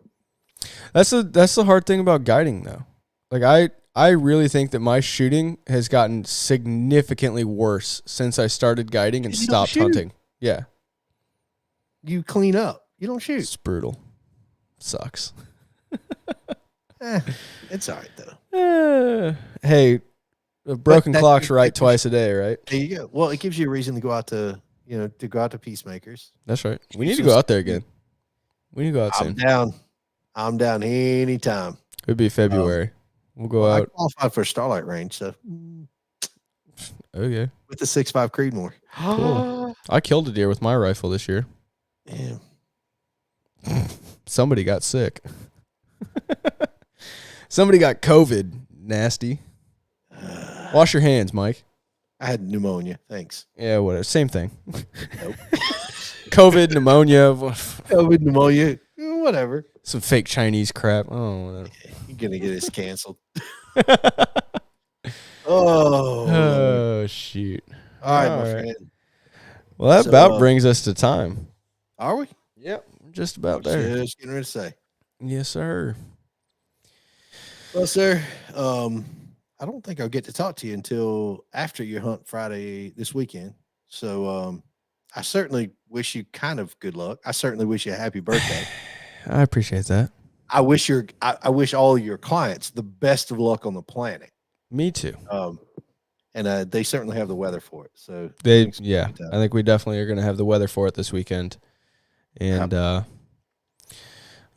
That's the hard thing about guiding though. Like I really think that my shooting has gotten significantly worse since I stared guiding and stopped hunting. Yeah.
You clean up. You don't shoot.
It's brutal. Sucks.
It's all right though.
Hey, a broken clock's right twice a day, right?
There you go. Well, it gives you a reason to go out to Peacemakers.
That's right. We need to go out there again. We need to go out soon.
I'm down anytime.
It'd be February. We'll go out.
I qualified for a Starlight range, so
okay.
With the 6.5 Creedmoor.
Cool. I killed a deer with my rifle this year.
Yeah.
Somebody got sick. Somebody got COVID. Nasty. Wash your hands, Mike.
I had pneumonia. Thanks.
Yeah, whatever. Same thing.
Nope.
COVID, pneumonia.
COVID, pneumonia. Whatever.
Some fake Chinese crap. Oh, whatever.
You're going to get us canceled. Oh,
shoot.
All right, my friend.
Well, that about brings us to time.
Are we?
Yep. Just about there.
Just getting ready to say.
Yes, sir.
Well, sir, I don't think I'll get to talk to you until after your hunt Friday this weekend. So I certainly wish you kind of good luck. I certainly wish you a happy birthday.
I appreciate that.
I wish I wish all your clients the best of luck on the planet.
Me too.
And they certainly have the weather for it. So
I think we definitely are going to have the weather for it this weekend. And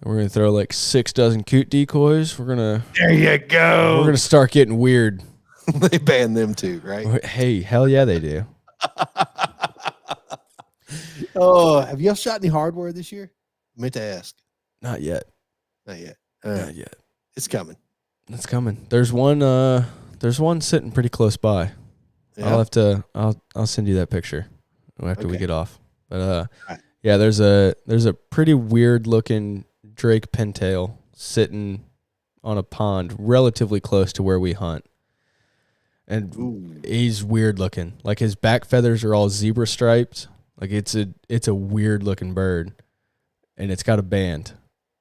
we're going to throw like 6 dozen coot decoys.
There you go.
We're going to start getting weird.
They ban them too, right?
Hey, hell yeah, they do.
Oh, have you shot any hardware this year? I meant to ask.
Not yet.
Not yet.
Not yet.
It's coming.
It's coming. There's one sitting pretty close by. Yeah. I'll send you that picture after we get off. But right. Yeah, there's a pretty weird looking Drake pintail sitting on a pond relatively close to where we hunt. And he's weird looking. Like his back feathers are all zebra striped. Like it's a weird looking bird. And it's got a band.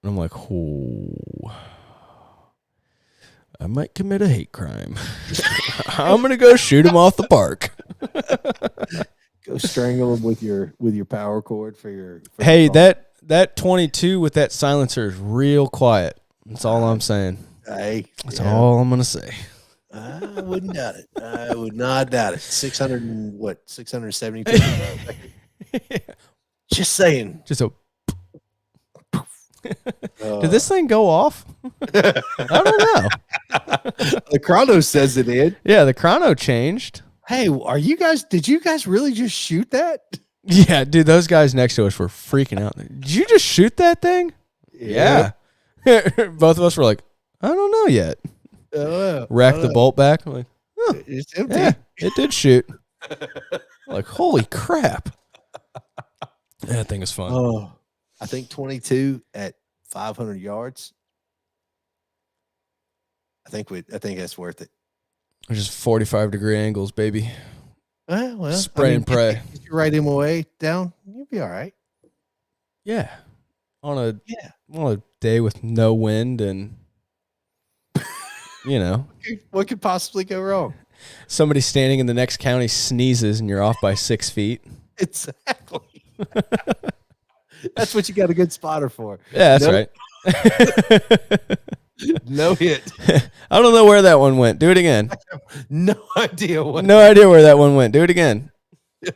And I'm like, oh, I might commit a hate crime. I'm gonna go shoot him off the park.
Go strangle him with your power cord for your.
Hey, that 22 with that silencer is real quiet. That's all I'm saying. That's all I'm gonna say.
I wouldn't doubt it. I would not doubt it. 672. Just saying.
Just a. Did this thing go off? I don't know.
The chrono says it did.
Yeah, the chrono changed.
Hey, did you guys really just shoot that?
Yeah, dude, those guys next to us were freaking out. Did you just shoot that thing? Yeah. Both of us were like, I don't know yet. Rack the bolt back. I'm like, oh,
it's empty.
yeah, it did shoot. Like, holy crap. That thing is fun.
Oh, I think 22 at 500 yards. I think that's worth it.
Just 45-degree angles, baby.
Well,
spray and pray.
Get your right MOA down, you'll be all right.
Yeah. On a day with no wind and,
What could possibly go wrong?
Somebody standing in the next county sneezes and you're off by 6 feet.
Exactly. That's what you got a good spotter for.
Yeah, that's right.
No hit.
I don't know where that one went. Do it again.
No idea
where that one went. Do it again.
Yeah.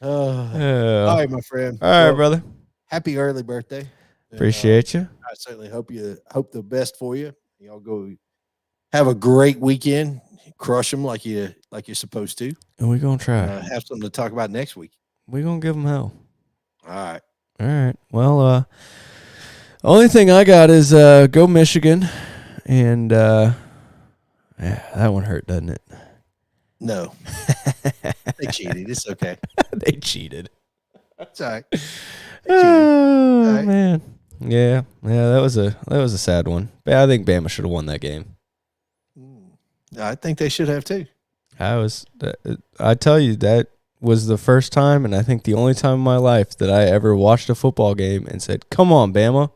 All right, my friend.
All right, brother.
Happy early birthday.
Appreciate you.
I certainly hope the best for you. Y'all go have a great weekend. Crush them like you're supposed to.
And we're gonna try.
Have something to talk about next week.
We're gonna give them hell.
All right.
All right. Well, only thing I got is go Michigan, and yeah, that one hurt, doesn't it?
No, they cheated. It's okay.
They cheated.
It's all right.
Oh right. Man, yeah. That was a sad one. But I think Bama should have won that game.
I think they should have too.
I tell you, that was the first time, and I think the only time in my life that I ever watched a football game and said, "Come on, Bama."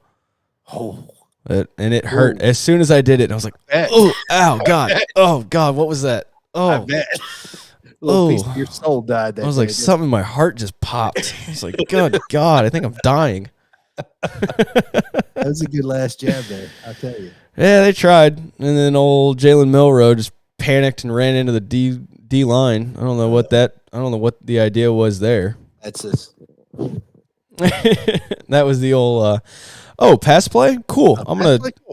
Oh.
And it hurt. As soon as I did it, I was like, "Oh, ow, God. Oh, God, what was that?" Oh.
I bet. A little piece of your soul died.
I was like, something in my heart just popped. I was like, good God, I think I'm dying.
That was a good last jab there, I'll tell you.
Yeah, they tried. And then old Jalen Milroe just panicked and ran into the D line. I don't know what the idea was there.
That's this.
That was the old pass play? Cool.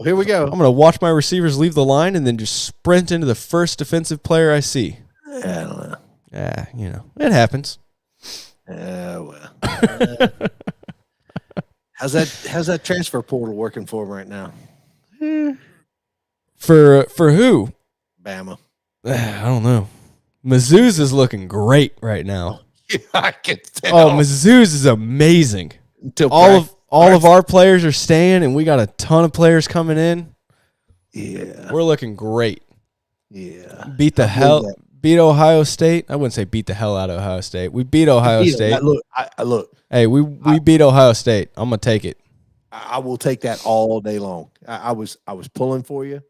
Here we go.
I'm gonna watch my receivers leave the line and then just sprint into the first defensive player I see.
I don't know.
Yeah, it happens.
Well. How's that transfer portal working for him right now?
For who?
Bama.
I don't know. Mizzou's is looking great right now.
Yeah, I can tell.
Oh, Mizzou's is amazing. All of our players are staying, and we got a ton of players coming in.
Yeah,
we're looking great.
Yeah,
Beat Ohio State. I wouldn't say beat the hell out of Ohio State. We beat Ohio State.
Look.
Hey, we beat Ohio State. I'm gonna take it.
I will take that all day long. I was pulling for you.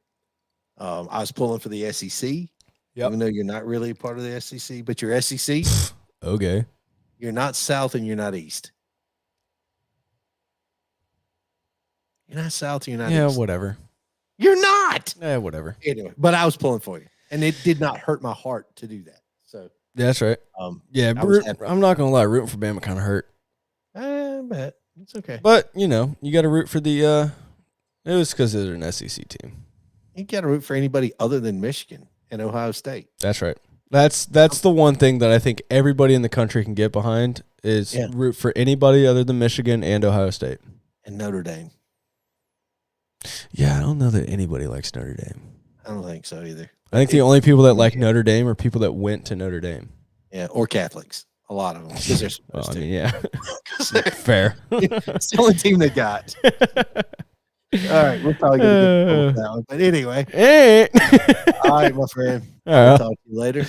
I was pulling for the SEC. Yep. Even though you're not really a part of the SEC, but you're SEC.
Okay.
You're not South and you're not East. You're not South and you're not East.
Yeah, whatever.
You're not.
Yeah, whatever.
Anyway, but I was pulling for you, and it did not hurt my heart to do that. So
yeah, that's right. Yeah, I'm not gonna lie. Rooting for Bama kind of hurt.
But it's okay.
But you got to root for the. It was because they're an SEC team.
You got to root for anybody other than Michigan and Ohio State.
That's right. That's the one thing that I think everybody in the country can get behind is root for anybody other than Michigan and Ohio State
and Notre Dame.
Yeah, I don't know that anybody likes Notre Dame.
I don't think so either.
I think the only people that like Notre Dame are people that went to Notre Dame.
Yeah, or Catholics. A lot of them. Because they're supposed to.
Yeah. Fair.
It's the only team they got. All right, we're probably going to get that one. But anyway. All right, my friend. I'll talk to you later.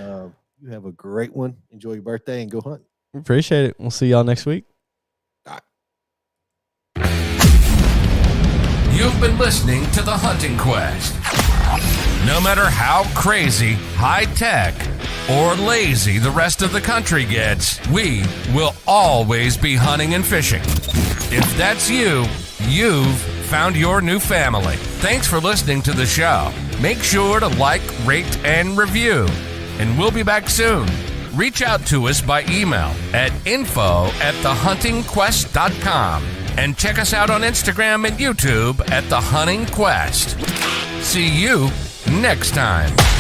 And you have a great one. Enjoy your birthday and go hunt.
Appreciate it. We'll see y'all next week.
All right.
You've been listening to The Hunting Quest. No matter how crazy, high-tech, or lazy the rest of the country gets, we will always be hunting and fishing. If that's you, you've found your new family. Thanks for listening to the show. Make sure to like, rate, and review. And we'll be back soon. Reach out to us by email at info@thehuntingquest.com. And check us out on Instagram and YouTube at The Hunting Quest. See you next time.